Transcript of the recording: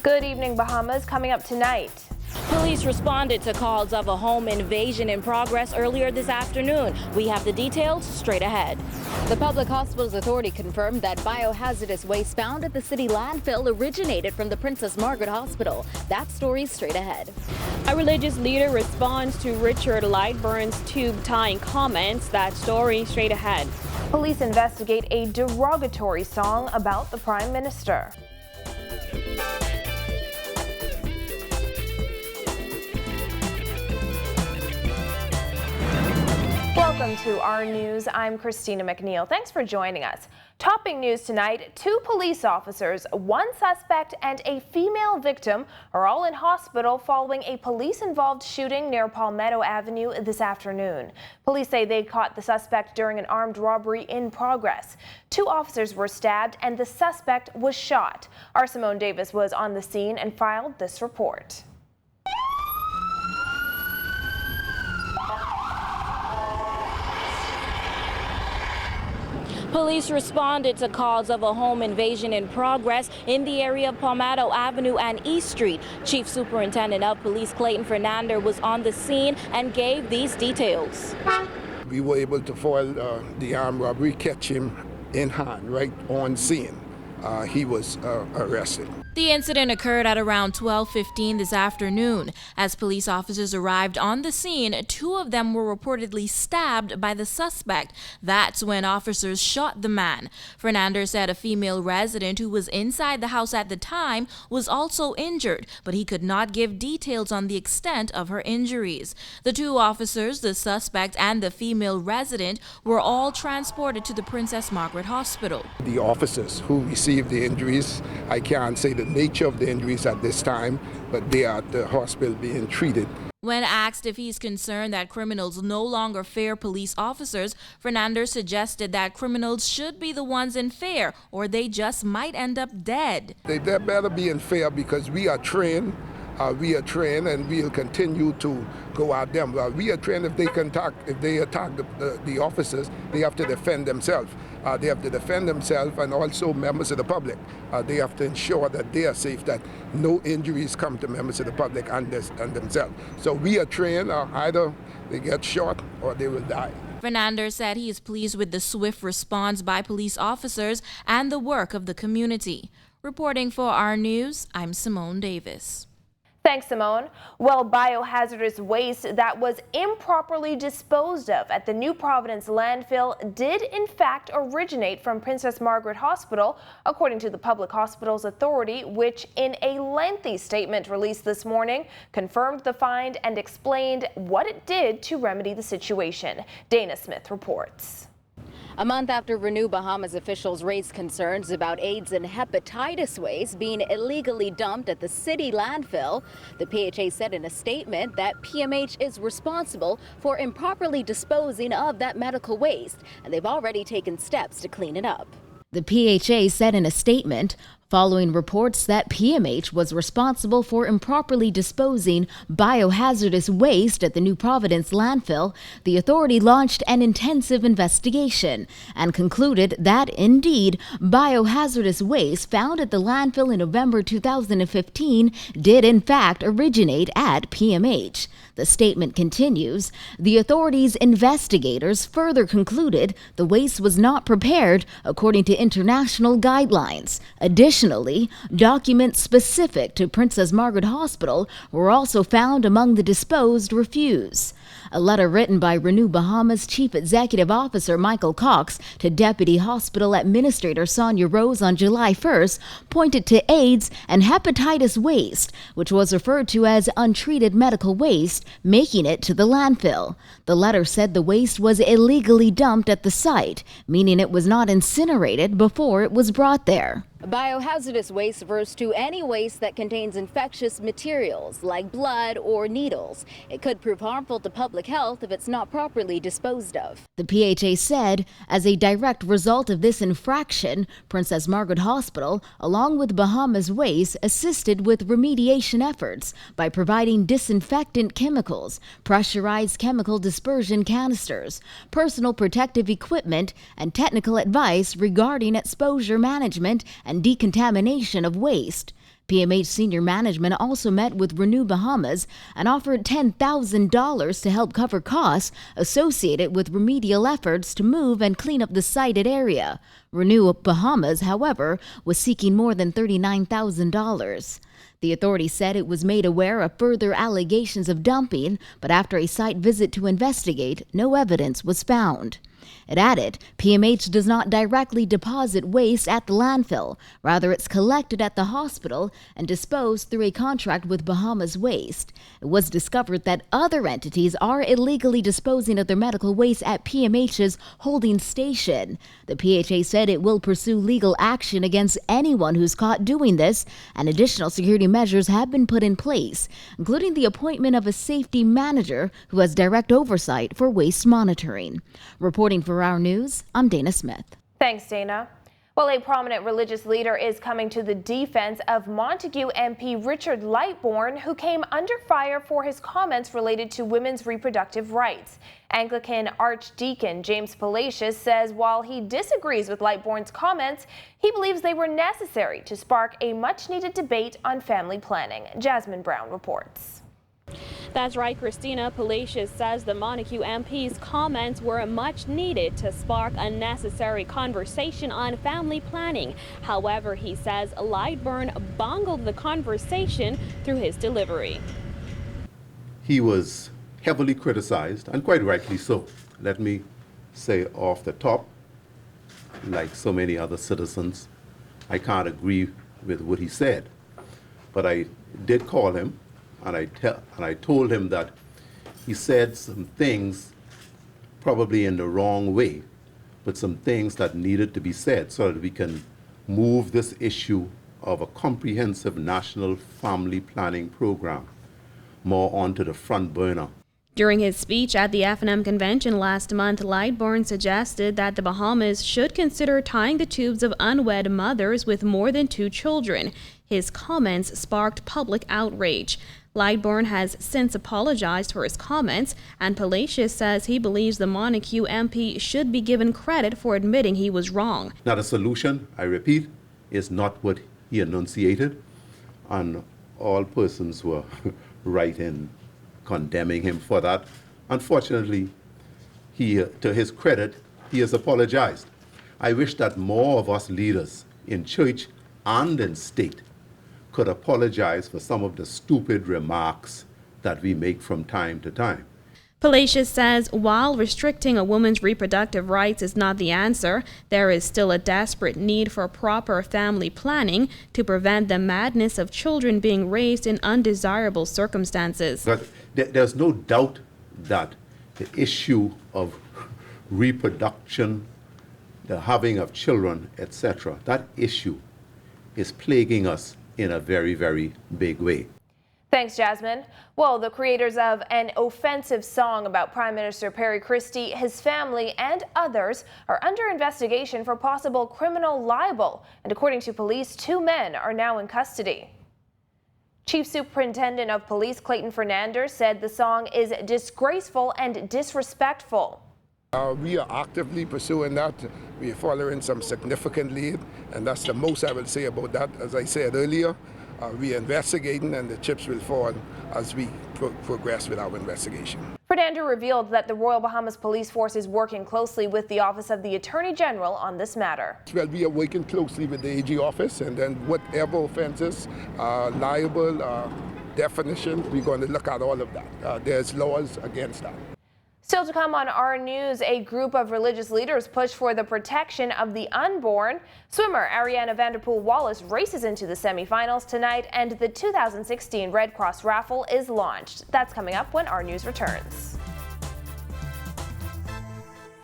Good evening, Bahamas. Coming up tonight. Police responded to calls of a home invasion in progress earlier this afternoon. We have the details straight ahead. The Public Hospitals Authority confirmed that biohazardous waste found at the city landfill originated from the Princess Margaret Hospital. That story straight ahead. A religious leader responds to Richard Lightburn's tube-tying comments. That story straight ahead. Police investigate a derogatory song about the Prime Minister. Welcome to our news. I'm Christina McNeil. Thanks for joining us. Topping news tonight, 2 police officers, 1 suspect and a female victim are all in hospital following a police-involved shooting near Palmetto Avenue this afternoon. Police say they caught the suspect during an armed robbery in progress. 2 officers were stabbed and the suspect was shot. Our Simone Davis was on the scene and filed this report. Police responded to calls of a home invasion in progress in the area of Palmetto Avenue and East Street. Chief Superintendent of Police Clayton Fernander was on the scene and gave these details. We were able to foil the armed robbery, catch him in hand, right on scene. He was arrested. The incident occurred at around 12:15 this afternoon. As police officers arrived on the scene, 2 of them were reportedly stabbed by the suspect. That's when officers shot the man. Fernander said a female resident who was inside the house at the time was also injured, but he could not give details on the extent of her injuries. The 2 officers, the suspect and the female resident, were all transported to the Princess Margaret Hospital. The officers who received the injuries, I can't say the nature of the injuries at this time, but they are at the hospital being treated. When asked if he's concerned that criminals no longer fear police officers, Fernander suggested that criminals should be the ones in fear, or they just might end up dead. They better be in fear because we are trained. We are trained and we'll continue to go at them. We are trained if they attack the officers, they have to defend themselves. They have to defend themselves and also members of the public. They have to ensure that they are safe, that no injuries come to members of the public and themselves. So we are trained, either they get shot or they will die. Fernander said he is pleased with the swift response by police officers and the work of the community. Reporting for our news, I'm Simone Davis. Thanks, Simone. Well, biohazardous waste that was improperly disposed of at the New Providence landfill did in fact originate from Princess Margaret Hospital, according to the Public Hospitals Authority, which in a lengthy statement released this morning confirmed the find and explained what it did to remedy the situation. Dana Smith reports. A month after Renew Bahamas officials raised concerns about AIDS and hepatitis waste being illegally dumped at the city landfill, the PHA said in a statement that PMH is responsible for improperly disposing of that medical waste, and they've already taken steps to clean it up. The PHA said in a statement, following reports that PMH was responsible for improperly disposing biohazardous waste at the New Providence landfill, the authority launched an intensive investigation and concluded that, indeed, biohazardous waste found at the landfill in November 2015 did in fact originate at PMH. The statement continues, the authority's investigators further concluded the waste was not prepared according to international guidelines. Additionally, documents specific to Princess Margaret Hospital were also found among the disposed refuse. A letter written by Renew Bahamas Chief Executive Officer Michael Cox to Deputy Hospital Administrator Sonia Rose on July 1st pointed to AIDS and hepatitis waste, which was referred to as untreated medical waste, making it to the landfill. The letter said the waste was illegally dumped at the site, meaning it was not incinerated before it was brought there. Biohazardous waste refers to any waste that contains infectious materials like blood or needles. It could prove harmful to public health if it's not properly disposed of. The PHA said, as a direct result of this infraction, Princess Margaret Hospital, along with Bahamas Waste, assisted with remediation efforts by providing disinfectant chemicals, pressurized chemical dispersion canisters, personal protective equipment, and technical advice regarding exposure management and decontamination of waste. PMH senior management also met with Renew Bahamas and offered $10,000 to help cover costs associated with remedial efforts to move and clean up the cited area. Renew Bahamas, however, was seeking more than $39,000. The authority said it was made aware of further allegations of dumping, but after a site visit to investigate, no evidence was found. It added, PMH does not directly deposit waste at the landfill. Rather, it's collected at the hospital and disposed through a contract with Bahamas Waste. It was discovered that other entities are illegally disposing of their medical waste at PMH's holding station. The PHA said it will pursue legal action against anyone who's caught doing this, and additional security measures have been put in place, including the appointment of a safety manager who has direct oversight for waste monitoring. Reporting for Our News, I'm Dana Smith. Thanks, Dana. Well, a prominent religious leader is coming to the defense of Montague MP Richard Lightbourne, who came under fire for his comments related to women's reproductive rights. Anglican Archdeacon James Palacios says while he disagrees with Lightbourne's comments, he believes they were necessary to spark a much-needed debate on family planning. Jasmine Brown reports. That's right, Christina. Palacios says the Montague MP's comments were much needed to spark a necessary conversation on family planning. However, he says Lightbourne bungled the conversation through his delivery. He was heavily criticized, and quite rightly so. Let me say off the top, like so many other citizens, I can't agree with what he said. But I did call him. And I told him that he said some things probably in the wrong way, but some things that needed to be said so that we can move this issue of a comprehensive national family planning program more onto the front burner. During his speech at the F&M convention last month, Lightbourne suggested that the Bahamas should consider tying the tubes of unwed mothers with more than 2 children. His comments sparked public outrage. Lightbourne has since apologized for his comments, and Palacios says he believes the Montague MP should be given credit for admitting he was wrong. Now, the solution, I repeat, is not what he enunciated, and all persons were right in condemning him for that. Unfortunately, to his credit, he has apologized. I wish that more of us leaders in church and in state could apologize for some of the stupid remarks that we make from time to time. Palacios says while restricting a woman's reproductive rights is not the answer, there is still a desperate need for proper family planning to prevent the madness of children being raised in undesirable circumstances. But there's no doubt that the issue of reproduction, the having of children, etc., that issue is plaguing us in a very, very big way. Thanks, Jasmine. Well, the creators of an offensive song about Prime Minister Perry Christie, his family, and others are under investigation for possible criminal libel. And according to police, 2 men are now in custody. Chief Superintendent of Police Clayton Fernandez said the song is disgraceful and disrespectful. We are actively pursuing that. We are following some significant lead, and that's the most I will say about that. As I said earlier, we are investigating, and the chips will fall as we progress with our investigation. Fernandez revealed that the Royal Bahamas Police Force is working closely with the Office of the Attorney General on this matter. Well, we are working closely with the AG office, and then whatever offenses, liable, definition, we're going to look at all of that. There's laws against that. Still to come on Our News, a group of religious leaders push for the protection of the unborn. Swimmer Ariana Vanderpool Wallace races into the semifinals tonight, and the 2016 Red Cross raffle is launched. That's coming up when Our News returns.